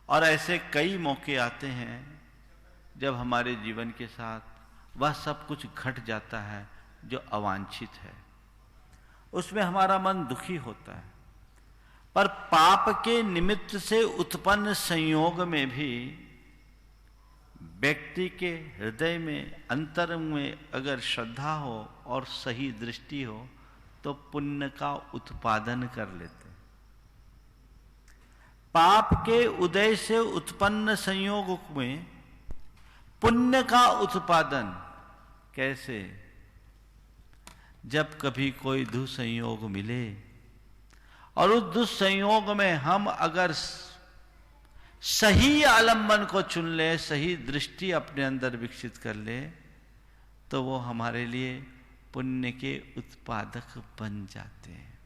और ऐसे कई मौके आते हैं जब हमारे जीवन के साथ वह सब कुछ घट जाता है जो अवांछित है। उसमें हमारा मन दुखी होता है। पर पाप के निमित्त से उत्पन्न संयोग में भी व्यक्ति के हृदय में अंतर में अगर श्रद्धा हो और सही दृष्टि हो तो पुण्य का उत्पादन कर लेते हैं। पाप के उदय से उत्पन्न संयोग में पुण्य का उत्पादन कैसे? जब कभी कोई दुसंयोग मिले और उस दुसंयोग में हम अगर सही आलम्बन को चुन ले, सही दृष्टि अपने अंदर विकसित कर ले, तो वो हमारे लिए पुण्य के उत्पादक बन जाते हैं।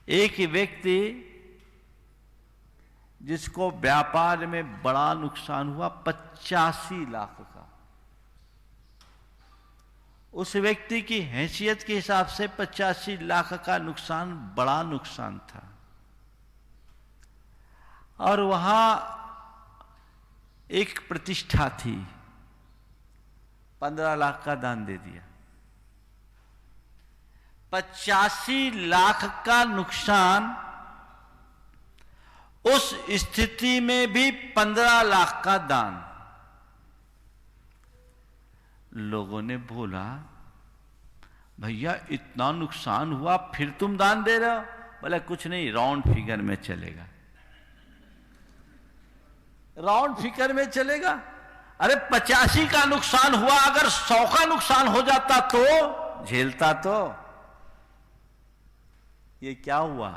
एक व्यक्ति जिसको व्यापार में बड़ा नुकसान हुआ 85 लाख का, उस व्यक्ति की हैसियत के हिसाब से 85 लाख का नुकसान बड़ा नुकसान था। और वहां एक प्रतिष्ठा थी, 15 लाख का दान दे दिया। 85 लाख का नुकसान, उस स्थिति में भी 15 लाख का दान। लोगों ने बोला, भैया इतना नुकसान हुआ फिर तुम दान दे रहे हो? बोले कुछ नहीं, राउंड फिगर में चलेगा। राउंड फिगर में चलेगा? अरे 85 का नुकसान हुआ, अगर 100 का नुकसान हो जाता तो झेलता तो। ये क्या हुआ?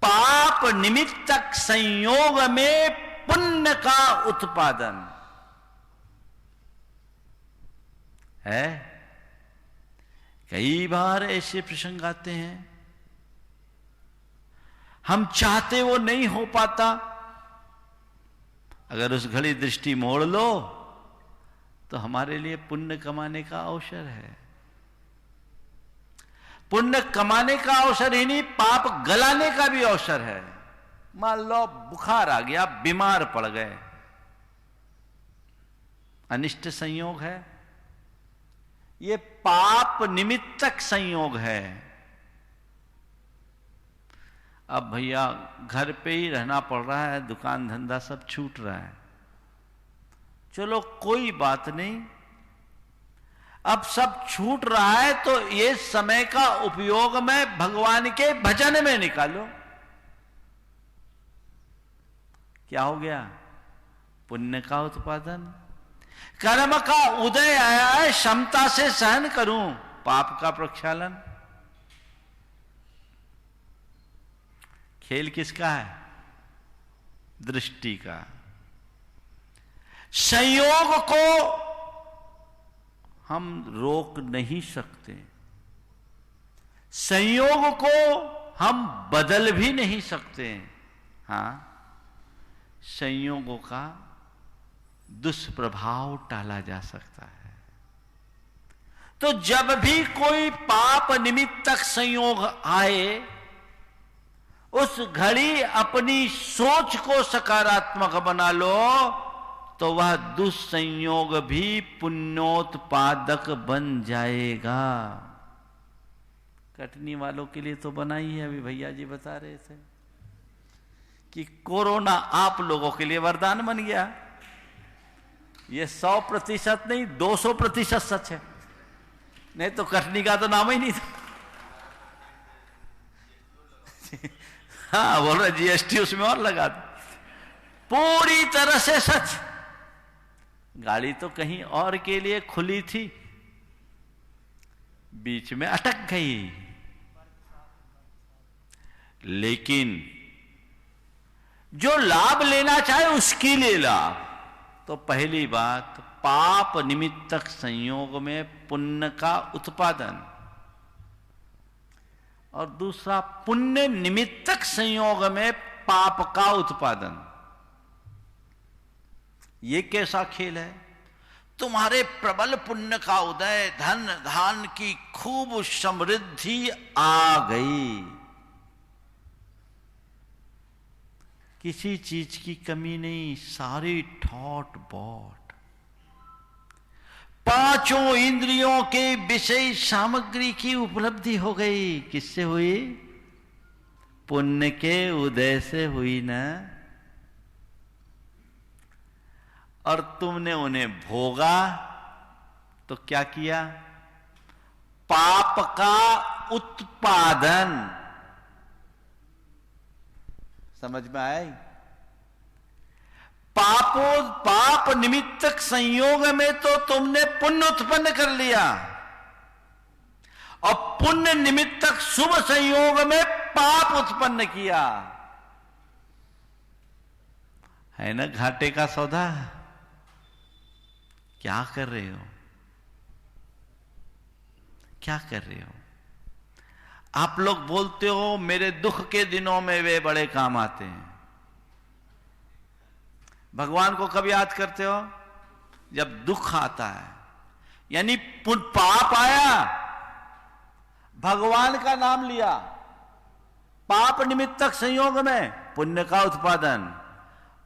पाप निमित्तक संयोग में पुण्य का उत्पादन है। कई बार ऐसे प्रसंग आते हैं, हम चाहते वो नहीं हो पाता। अगर उस घड़ी दृष्टि मोड़ लो तो हमारे लिए पुण्य कमाने का अवसर है। पुण्य कमाने का अवसर ही नहीं, पाप गलाने का भी अवसर है। मान लो बुखार आ गया, बीमार पड़ गए, अनिष्ट संयोग है, ये पाप निमित्तक संयोग है। अब भैया घर पे ही रहना पड़ रहा है, दुकान धंधा सब छूट रहा है, चलो कोई बात नहीं, अब सब छूट रहा है तो ये समय का उपयोग में भगवान के भजन में निकालो। क्या हो गया? पुण्य का उत्पादन। कर्म का उदय आया है, क्षमता से सहन करूं, पाप का प्रक्षालन। खेल किसका है? दृष्टि का। संयोग को हम रोक नहीं सकते, संयोग को हम बदल भी नहीं सकते। हां, संयोगों का दुष्प्रभाव टाला जा सकता है। तो जब भी कोई पाप निमित्तक संयोग आए, उस घड़ी अपनी सोच को सकारात्मक बना लो तो वह दुष्संयोग भी पुण्योत्पादक बन जाएगा। कटनी वालों के लिए तो बना ही है। अभी भैया जी बता रहे थे कि कोरोना आप लोगों के लिए वरदान बन गया। ये 100% नहीं, 200% सच है, नहीं तो कटनी का तो नाम ही नहीं था। हाँ बोल रहे, जीएसटी उसमें और लगा दो। पूरी तरह से सच। गाड़ी तो कहीं और के लिए खुली थी, बीच में अटक गई। लेकिन जो लाभ लेना चाहे उसके लिए लाभ। तो पहली बात, पाप निमित्तक संयोग में पुण्य का उत्पादन, और दूसरा पुण्य निमित्तक संयोग में पाप का उत्पादन। ये कैसा खेल है? तुम्हारे प्रबल पुण्य का उदय, धन धान की खूब समृद्धि आ गई, किसी चीज की कमी नहीं, सारी ठॉट बॉट। पांचों इंद्रियों के विषय सामग्री की उपलब्धि हो गई। किससे हुई? पुण्य के उदय से हुई ना। और तुमने उन्हें भोगा तो क्या किया? पाप का उत्पादन। समझ में आया? पाप निमित्तक संयोग में तो तुमने पुण्य उत्पन्न कर लिया, और पुण्य निमित्तक शुभ संयोग में पाप उत्पन्न किया। है ना घाटे का सौदा? क्या कर रहे हो? क्या कर रहे हो? आप लोग बोलते हो मेरे दुख के दिनों में वे बड़े काम आते हैं। भगवान को कब याद करते हो? जब दुख आता है, यानी पाप आया, भगवान का नाम लिया, पाप निमित्तक संयोग में पुण्य का उत्पादन।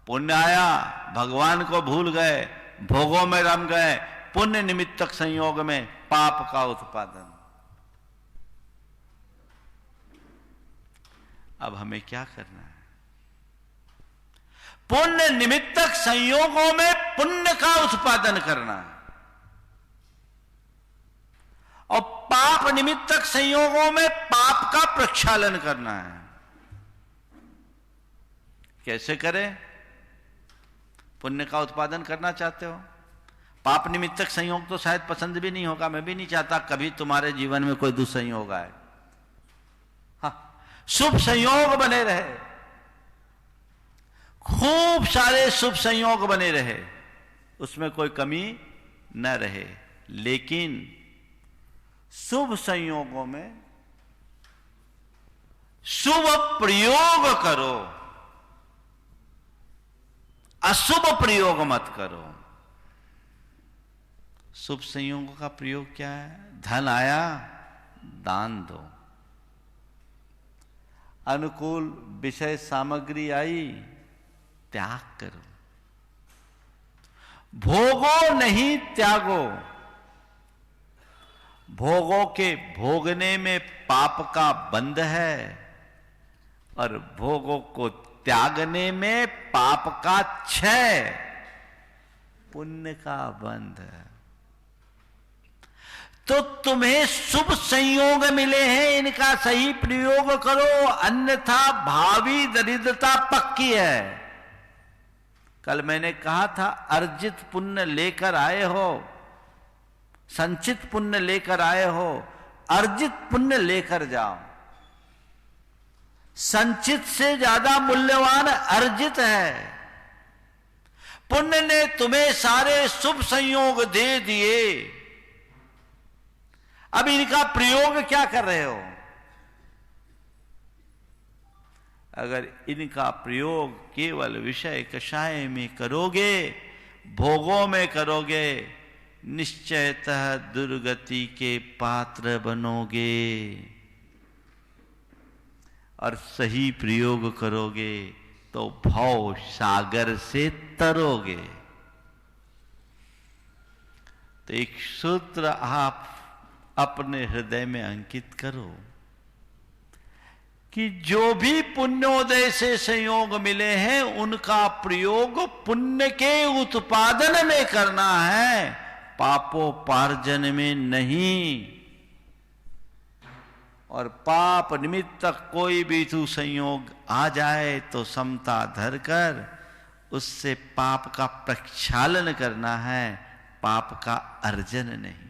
पुण्य आया, भगवान को भूल गए, भोगों में रम गए, पुण्य निमित्तक संयोग में पाप का उत्पादन। अब हमें क्या करना है? पुण्य निमित्तक संयोगों में पुण्य का उत्पादन करना है और पाप निमित्तक संयोगों में पाप का प्रक्षालन करना है। कैसे करें? पुण्य का उत्पादन करना चाहते हो, पाप निमित्तक संयोग तो शायद पसंद भी नहीं होगा, मैं भी नहीं चाहता कभी तुम्हारे जीवन में कोई दुस्संयोग आए। हाँ, शुभ संयोग बने रहे, खूब सारे शुभ संयोग बने रहे, उसमें कोई कमी न रहे, लेकिन शुभ संयोगों में शुभ प्रयोग करो, अशुभ प्रयोग मत करो। शुभ संयोगों का प्रयोग क्या है? धन आया, दान दो। अनुकूल विषय सामग्री आई, त्याग करो। भोगो नहीं, त्यागो। भोगों के भोगने में पाप का बंध है और भोगों को त्यागने में पाप का क्षय, पुण्य का बंध है। तो तुम्हें शुभ संयोग मिले हैं, इनका सही प्रयोग करो, अन्यथा भावी दरिद्रता पक्की है। कल मैंने कहा था, अर्जित पुण्य लेकर आए हो, संचित पुण्य लेकर आए हो, अर्जित पुण्य लेकर जाओ। संचित से ज्यादा मूल्यवान अर्जित है। पुण्य ने तुम्हें सारे शुभ संयोग दे दिए, अब इनका प्रयोग क्या कर रहे हो? अगर इनका प्रयोग केवल विषय कषाय में करोगे, भोगों में करोगे, निश्चयतः दुर्गति के पात्र बनोगे। और सही प्रयोग करोगे तो भव सागर से तरोगे। तो एक सूत्र आप अपने हृदय में अंकित करो कि जो भी पुण्योदय से संयोग मिले हैं, उनका प्रयोग पुण्य के उत्पादन में करना है, पापोपार्जन में नहीं। और पाप निमित्त कोई भी तू संयोग आ जाए तो समता धरकर उससे पाप का प्रक्षालन करना है, पाप का अर्जन नहीं।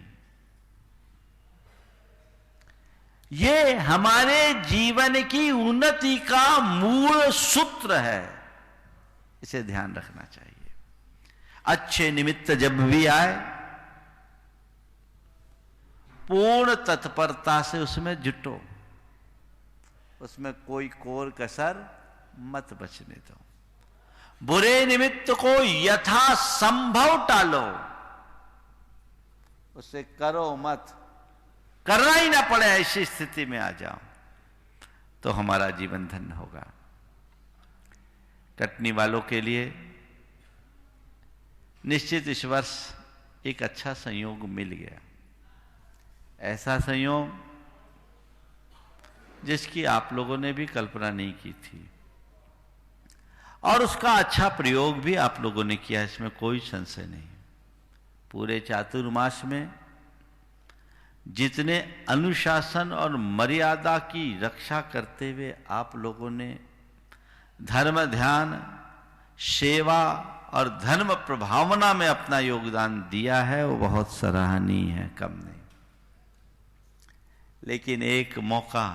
ये हमारे जीवन की उन्नति का मूल सूत्र है, इसे ध्यान रखना चाहिए। अच्छे निमित्त जब भी आए, पूर्ण तत्परता से उसमें जुटो, उसमें कोई कोर कसर मत बचने दो। बुरे निमित्त को यथासंभव टालो, उसे करो मत, करना ही ना पड़े ऐसी स्थिति में आ जाओ, तो हमारा जीवन धन्य होगा। कटनी वालों के लिए निश्चित इस वर्ष एक अच्छा संयोग मिल गया, ऐसा संयोग जिसकी आप लोगों ने भी कल्पना नहीं की थी, और उसका अच्छा प्रयोग भी आप लोगों ने किया, इसमें कोई संशय नहीं। पूरे चातुर्मास में जितने अनुशासन और मर्यादा की रक्षा करते हुए आप लोगों ने धर्म ध्यान, सेवा और धर्म प्रभावना में अपना योगदान दिया है, वो बहुत सराहनीय है, कम नहीं। लेकिन एक मौका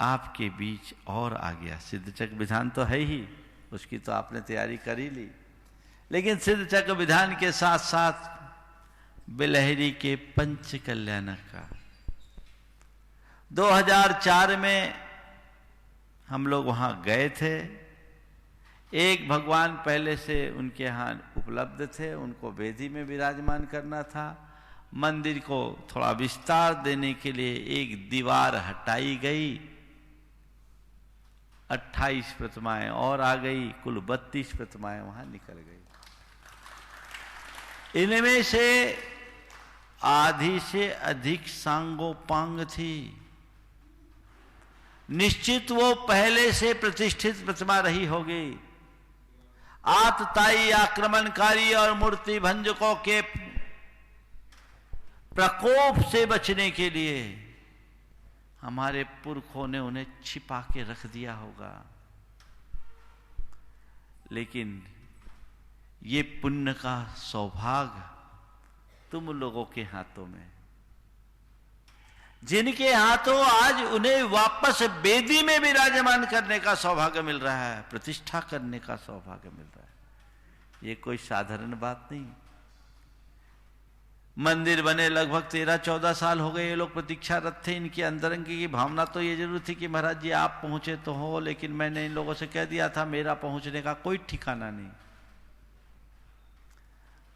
आपके बीच और आ गया। सिद्धचक्र विधान तो है ही, उसकी तो आपने तैयारी कर ही ली, लेकिन सिद्धचक्र विधान के साथ साथ बिलहरी के पंच कल्याणक का 2004 में हम लोग वहां गए थे। एक भगवान पहले से उनके यहाँ उपलब्ध थे, उनको वेदी में विराजमान करना था। मंदिर को थोड़ा विस्तार देने के लिए एक दीवार हटाई गई, 28 प्रतिमाएं और आ गई, कुल 32 प्रतिमाएं वहां निकल गई। इनमें से आधी से अधिक सांगोपांग थी। निश्चित वो पहले से प्रतिष्ठित प्रतिमा रही होगी। आतताई, आक्रमणकारी और मूर्ति भंजकों के प्रकोप से बचने के लिए हमारे पुरखों ने उन्हें छिपा के रख दिया होगा। लेकिन ये पुण्य का सौभाग्य तुम लोगों के हाथों में, जिनके हाथों आज उन्हें वापस वेदी में विराजमान करने का सौभाग्य मिल रहा है, प्रतिष्ठा करने का सौभाग्य मिल रहा है। ये कोई साधारण बात नहीं। मंदिर बने लगभग 13-14 साल हो गए, ये लोग प्रतीक्षारत थे। इनकी अंतरंगी की भावना तो ये जरूर थी कि महाराज जी आप पहुंचे तो हो, लेकिन मैंने इन लोगों से कह दिया था मेरा पहुंचने का कोई ठिकाना नहीं।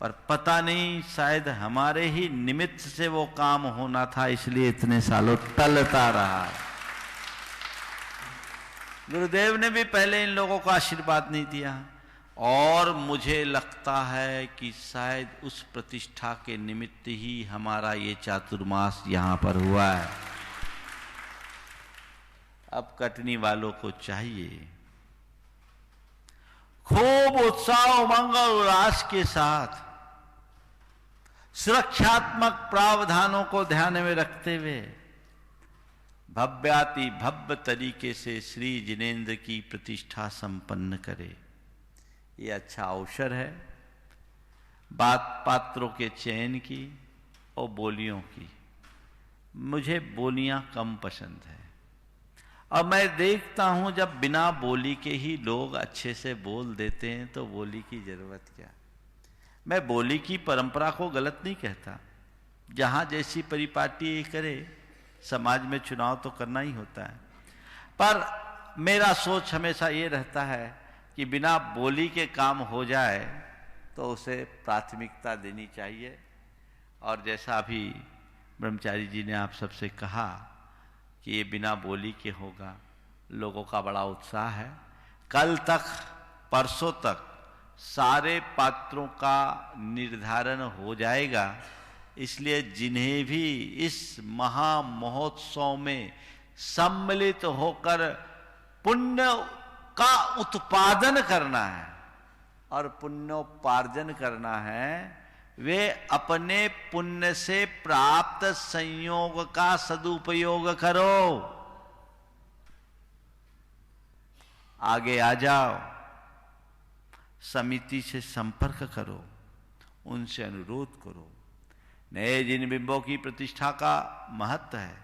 पर पता नहीं, शायद हमारे ही निमित्त से वो काम होना था, इसलिए इतने सालों टलता रहा। गुरुदेव ने भी पहले इन लोगों को आशीर्वाद नहीं दिया, और मुझे लगता है कि शायद उस प्रतिष्ठा के निमित्त ही हमारा ये चातुर्मास यहां पर हुआ है। अब कटनी वालों को चाहिए खूब उत्साह, उमंग और उल्लास के साथ सुरक्षात्मक प्रावधानों को ध्यान में रखते हुए भव्याति भव्य तरीके से श्री जिनेंद्र की प्रतिष्ठा संपन्न करे। ये अच्छा अवसर है बात पात्रों के चयन की और बोलियों की। मुझे बोलियां कम पसंद है, और मैं देखता हूं जब बिना बोली के ही लोग अच्छे से बोल देते हैं तो बोली की जरूरत क्या। मैं बोली की परंपरा को गलत नहीं कहता, जहां जैसी परिपाटी करे, समाज में चुनाव तो करना ही होता है। पर मेरा सोच हमेशा ये रहता है कि बिना बोली के काम हो जाए तो उसे प्राथमिकता देनी चाहिए। और जैसा अभी ब्रह्मचारी जी ने आप सबसे कहा कि ये बिना बोली के होगा, लोगों का बड़ा उत्साह है। कल तक, परसों तक सारे पात्रों का निर्धारण हो जाएगा, इसलिए जिन्हें भी इस महा महोत्सव में सम्मिलित होकर पुण्य का उत्पादन करना है और पुण्योपार्जन करना है, वे अपने पुण्य से प्राप्त संयोग का सदुपयोग करो। आगे आ जाओ, समिति से संपर्क करो, उनसे अनुरोध करो। नए जिन बिंबों की प्रतिष्ठा का महत्व है,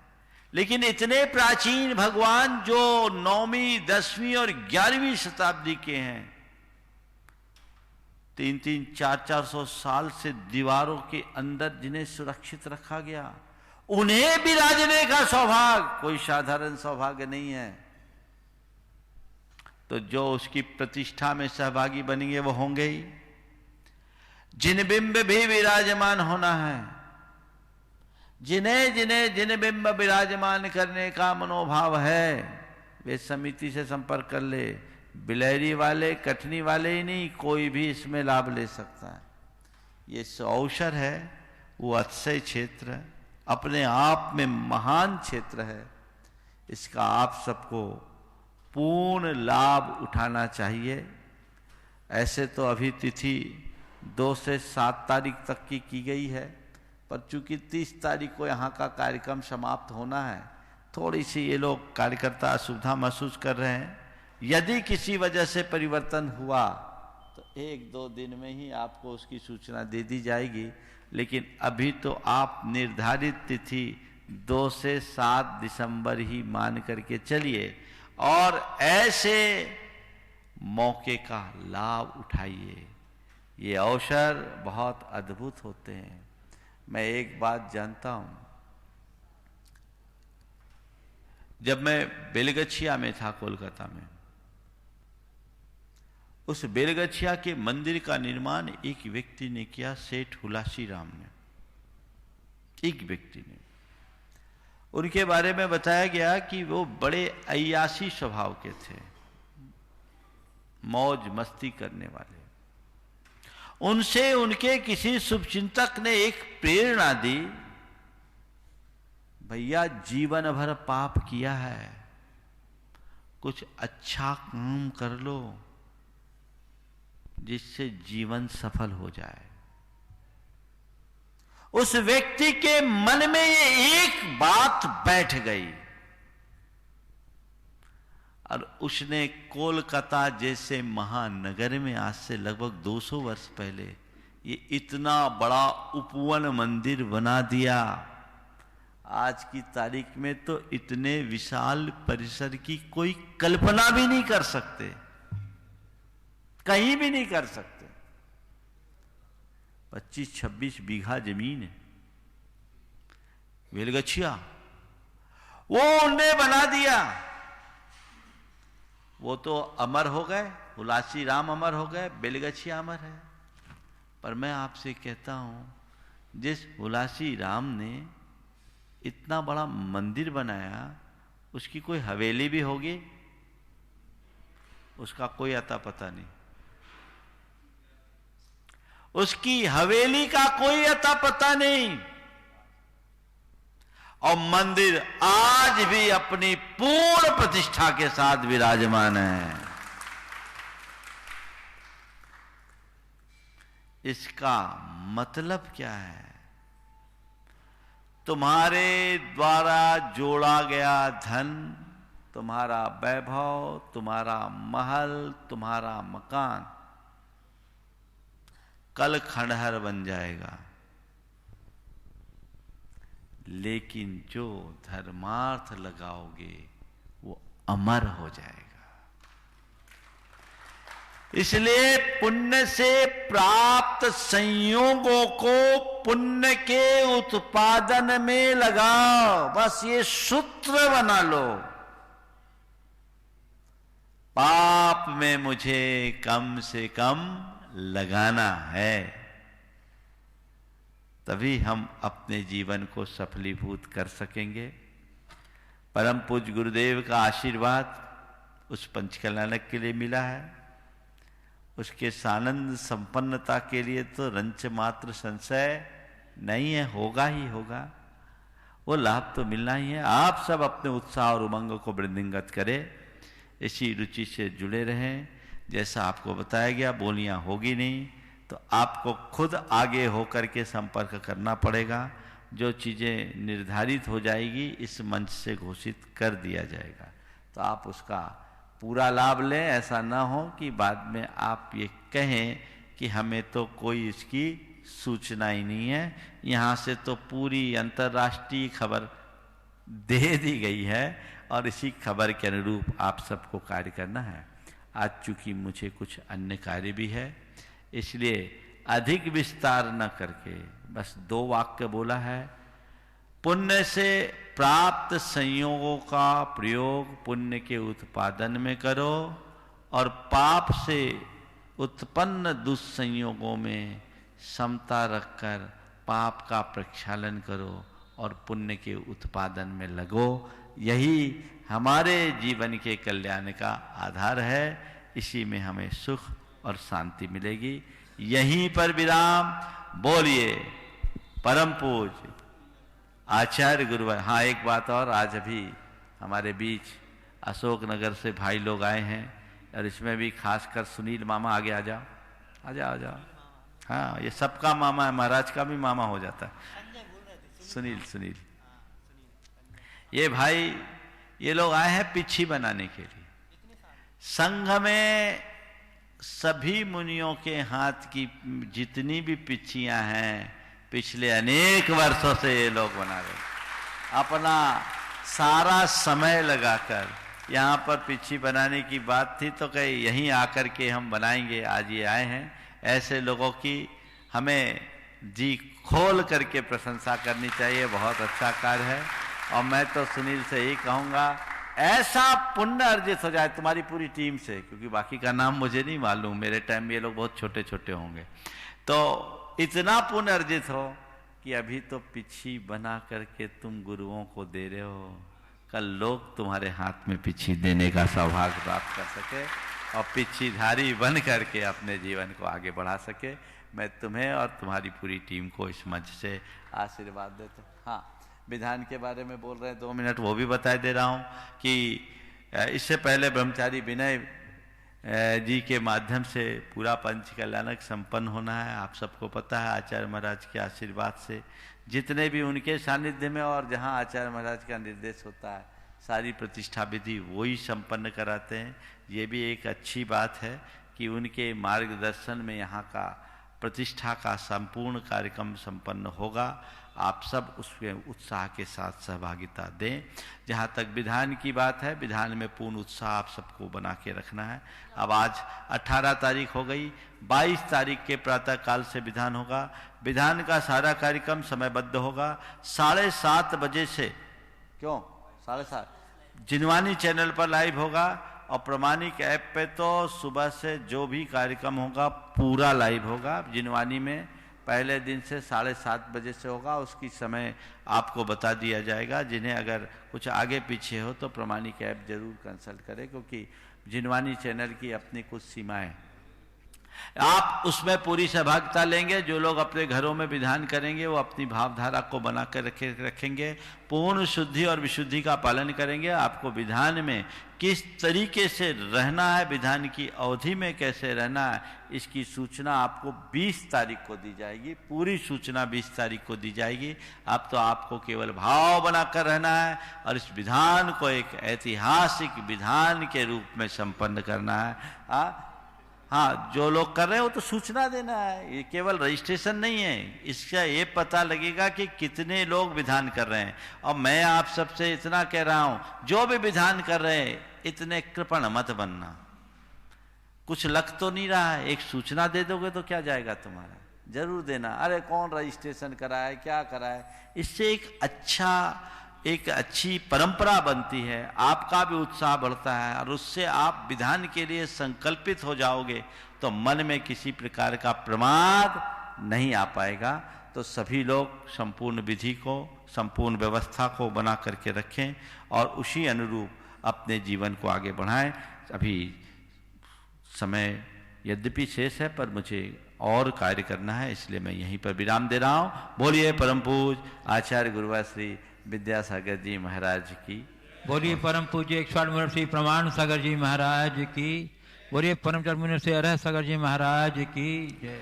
लेकिन इतने प्राचीन भगवान जो 9वीं, 10वीं और 11वीं शताब्दी के हैं, 300, 400 साल से दीवारों के अंदर जिन्हें सुरक्षित रखा गया, उन्हें विराजने का सौभाग्य कोई साधारण सौभाग्य नहीं है। तो जो उसकी प्रतिष्ठा में सहभागी बनेंगे वो होंगे ही। जिन बिंब भी विराजमान होना है, जिन बिंब विराजमान करने का मनोभाव है, वे समिति से संपर्क कर ले। बिलहरी वाले, कटनी वाले ही नहीं, कोई भी इसमें लाभ ले सकता है। ये अवसर है, वो अतिशय क्षेत्र है, अपने आप में महान क्षेत्र है। इसका आप सबको पूर्ण लाभ उठाना चाहिए। ऐसे तो अभी तिथि 2 से 7 तारीख तक की गई है, पर चूंकि 30 तारीख को यहाँ का कार्यक्रम समाप्त होना है, थोड़ी सी ये लोग कार्यकर्ता असुविधा महसूस कर रहे हैं। यदि किसी वजह से परिवर्तन हुआ तो 1-2 दिन में ही आपको उसकी सूचना दे दी जाएगी, लेकिन अभी तो आप निर्धारित तिथि 2 से 7 दिसंबर ही मान करके चलिए और ऐसे मौके का लाभ उठाइए। ये अवसर बहुत अद्भुत होते हैं। मैं एक बात जानता हूं, जब मैं बेलगछिया में था कोलकाता में, उस बेलगछिया के मंदिर का निर्माण एक व्यक्ति ने किया, सेठ हुलासी राम ने, एक व्यक्ति ने। उनके बारे में बताया गया कि वो बड़े अय्यासी स्वभाव के थे, मौज मस्ती करने वाले। उनसे उनके किसी शुभचिंतक ने एक प्रेरणा दी, भैया जीवन भर पाप किया है, कुछ अच्छा काम कर लो जिससे जीवन सफल हो जाए। उस व्यक्ति के मन में ये एक बात बैठ गई और उसने कोलकाता जैसे महानगर में आज से लगभग 200 वर्ष पहले ये इतना बड़ा उपवन मंदिर बना दिया। आज की तारीख में तो इतने विशाल परिसर की कोई कल्पना भी नहीं कर सकते, कहीं भी नहीं कर सकते। 25-26 बीघा जमीन है बेलगछिया, वो उनने बना दिया। वो तो अमर हो गए, हुलासी राम अमर हो गए, बेलगछिया अमर है। पर मैं आपसे कहता हूं, जिस हुलासी राम ने इतना बड़ा मंदिर बनाया, उसकी कोई हवेली भी होगी? उसका कोई अता पता नहीं। उसकी हवेली का कोई अता पता नहीं। और मंदिर आज भी अपनी पूर्ण प्रतिष्ठा के साथ विराजमान है। इसका मतलब क्या है? तुम्हारे द्वारा जोड़ा गया धन, तुम्हारा वैभव, तुम्हारा महल, तुम्हारा मकान कल खंडहर बन जाएगा, लेकिन जो धर्मार्थ लगाओगे वो अमर हो जाएगा। इसलिए पुण्य से प्राप्त संयोगों को पुण्य के उत्पादन में लगाओ, बस ये सूत्र बना लो। पाप में मुझे कम से कम लगाना है, तभी हम अपने जीवन को सफलीभूत कर सकेंगे। परम पूज्य गुरुदेव का आशीर्वाद उस पंचकल्याणक के लिए मिला है, उसके सानंद संपन्नता के लिए तो रंच मात्र संशय नहीं है, होगा ही होगा। वो लाभ तो मिलना ही है। आप सब अपने उत्साह और उमंग को वृद्धिंगत करें, इसी रुचि से जुड़े रहें। जैसा आपको बताया गया, बोलियां होगी नहीं तो आपको खुद आगे होकर के संपर्क करना पड़ेगा। जो चीज़ें निर्धारित हो जाएगी इस मंच से घोषित कर दिया जाएगा, तो आप उसका पूरा लाभ लें। ऐसा ना हो कि बाद में आप ये कहें कि हमें तो कोई इसकी सूचना ही नहीं है। यहाँ से तो पूरी अंतर्राष्ट्रीय खबर दे दी गई है और इसी खबर के अनुरूप आप सबको कार्य करना है। आज चूंकि मुझे कुछ अन्य कार्य भी है, इसलिए अधिक विस्तार न करके बस 2 वाक्य बोला है। पुण्य से प्राप्त संयोगों का प्रयोग पुण्य के उत्पादन में करो और पाप से उत्पन्न दुष्संयोगों में समता रखकर पाप का प्रक्षालन करो और पुण्य के उत्पादन में लगो। यही हमारे जीवन के कल्याण का आधार है। इसी में हमें सुख और शांति मिलेगी। यहीं पर विराम। बोलिए परम पूज्य आचार्य गुरुवर। हाँ, एक बात और, आज अभी हमारे बीच अशोकनगर से भाई लोग आए हैं और इसमें भी खासकर सुनील मामा, आगे आ जाओ, आ जाओ, आ जाओ। हाँ, ये सबका मामा है, महाराज का भी मामा हो जाता है। सुनील ये भाई, ये लोग आए हैं पिच्छी बनाने के लिए। संघ में सभी मुनियों के हाथ की जितनी भी पिच्छियां हैं, पिछले अनेक वर्षों से ये लोग बना रहे। अपना सारा समय लगाकर यहाँ पर पिच्छी बनाने की बात थी तो कहीं यहीं आकर के हम बनाएंगे। आज ये आए हैं। ऐसे लोगों की हमें जी खोल करके प्रशंसा करनी चाहिए। बहुत अच्छा कार्य है। और मैं तो सुनील से यही कहूँगा ऐसा पुण्य अर्जित हो जाए तुम्हारी पूरी टीम से, क्योंकि बाकी का नाम मुझे नहीं मालूम, मेरे टाइम में ये लोग बहुत छोटे छोटे होंगे, तो इतना पुण्य अर्जित हो कि अभी तो पिछी बना करके तुम गुरुओं को दे रहे हो, कल लोग तुम्हारे हाथ में पिछी देने का सौभाग्य प्राप्त कर सके और पिछीधारी बन करके अपने जीवन को आगे बढ़ा सके। मैं तुम्हें और तुम्हारी पूरी टीम को इस मंच से आशीर्वाद देता हूँ। हाँ, विधान के बारे में बोल रहे हैं, 2 मिनट वो भी बता दे रहा हूँ कि इससे पहले ब्रह्मचारी विनय जी के माध्यम से पूरा पंच कल्याणक संपन्न होना है। आप सबको पता है, आचार्य महाराज के आशीर्वाद से जितने भी उनके सानिध्य में और जहाँ आचार्य महाराज का निर्देश होता है, सारी प्रतिष्ठा विधि वही संपन्न कराते हैं। ये भी एक अच्छी बात है कि उनके मार्गदर्शन में यहाँ का प्रतिष्ठा का संपूर्ण कार्यक्रम संपन्न होगा। आप सब उसमें उत्साह के साथ सहभागिता दें। जहाँ तक विधान की बात है, विधान में पूर्ण उत्साह आप सबको बना के रखना है। अब आज 18 तारीख हो गई, 22 तारीख के प्रातः काल से विधान होगा। विधान का सारा कार्यक्रम समयबद्ध होगा। 7:30 बजे से, क्यों 7:30, जिनवानी चैनल पर लाइव होगा और प्रमाणिक ऐप पे तो सुबह से जो भी कार्यक्रम होगा पूरा लाइव होगा। जिनवानी में पहले दिन से 7:30 बजे से होगा, उसकी समय आपको बता दिया जाएगा। जिन्हें अगर कुछ आगे पीछे हो तो प्रमाणिक ऐप जरूर कंसल्ट करें, क्योंकि जिनवानी चैनल की अपनी कुछ सीमाएं, आप उसमें पूरी सहभागिता लेंगे। जो लोग अपने घरों में विधान करेंगे वो अपनी भावधारा को बना कर रखेंगे, पूर्ण शुद्धि और विशुद्धि का पालन करेंगे। आपको विधान में किस तरीके से रहना है, विधान की अवधि में कैसे रहना है, इसकी सूचना आपको 20 तारीख को दी जाएगी। पूरी सूचना 20 तारीख को दी जाएगी। अब तो आपको केवल भाव बनाकर रहना है और इस विधान को एक ऐतिहासिक विधान के रूप में संपन्न करना है। हाँ, जो लोग कर रहे हो तो सूचना देना है, ये केवल रजिस्ट्रेशन नहीं है। इसका ये पता लगेगा कि कितने लोग विधान कर रहे हैं। और मैं आप सबसे इतना कह रहा हूं, जो भी विधान कर रहे हैं इतने कृपण मत बनना। कुछ लग तो नहीं रहा है, एक सूचना दे दोगे तो क्या जाएगा तुम्हारा, जरूर देना। अरे कौन रजिस्ट्रेशन कराए, क्या कराए, इससे एक अच्छी परंपरा बनती है, आपका भी उत्साह बढ़ता है और उससे आप विधान के लिए संकल्पित हो जाओगे तो मन में किसी प्रकार का प्रमाद नहीं आ पाएगा। तो सभी लोग संपूर्ण विधि को, संपूर्ण व्यवस्था को बना करके रखें और उसी अनुरूप अपने जीवन को आगे बढ़ाएं। अभी समय यद्यपि शेष है पर मुझे और कार्य करना है, इसलिए मैं यहीं पर विराम दे रहा हूँ। बोलिए परम पूज आचार्य गुरुवर श्री विद्यासागर जी महाराज की।
बोलिए परम पूज्य 108 मुनिवर प्रमाण सागर जी महाराज की। बोलिए परम चरमुनि से अरह सागर जी महाराज की जय।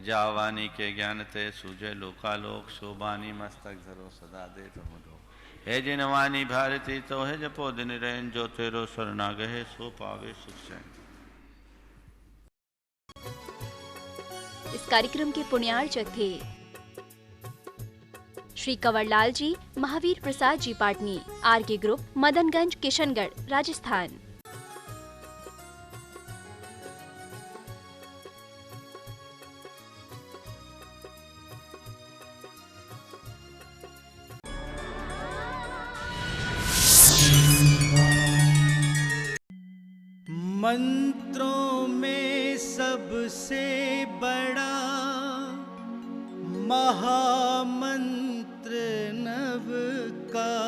जावानी के ज्ञान ते सुजय लोकालोक, शोभानी मस्तक धरो सदा दे तो हे जिनवानी भारती तो है जपो दिन रैन, जो तेरो शरणागहे सो पावे सुख चैन।
इस कार्यक्रम के पुण्यार्चक थे श्री कंवरलाल जी, महावीर प्रसाद जी पाटनी, आरके ग्रुप, मदनगंज, किशनगढ़, राजस्थान।
मंत्रों में सबसे बड़ा महामंत्र नव का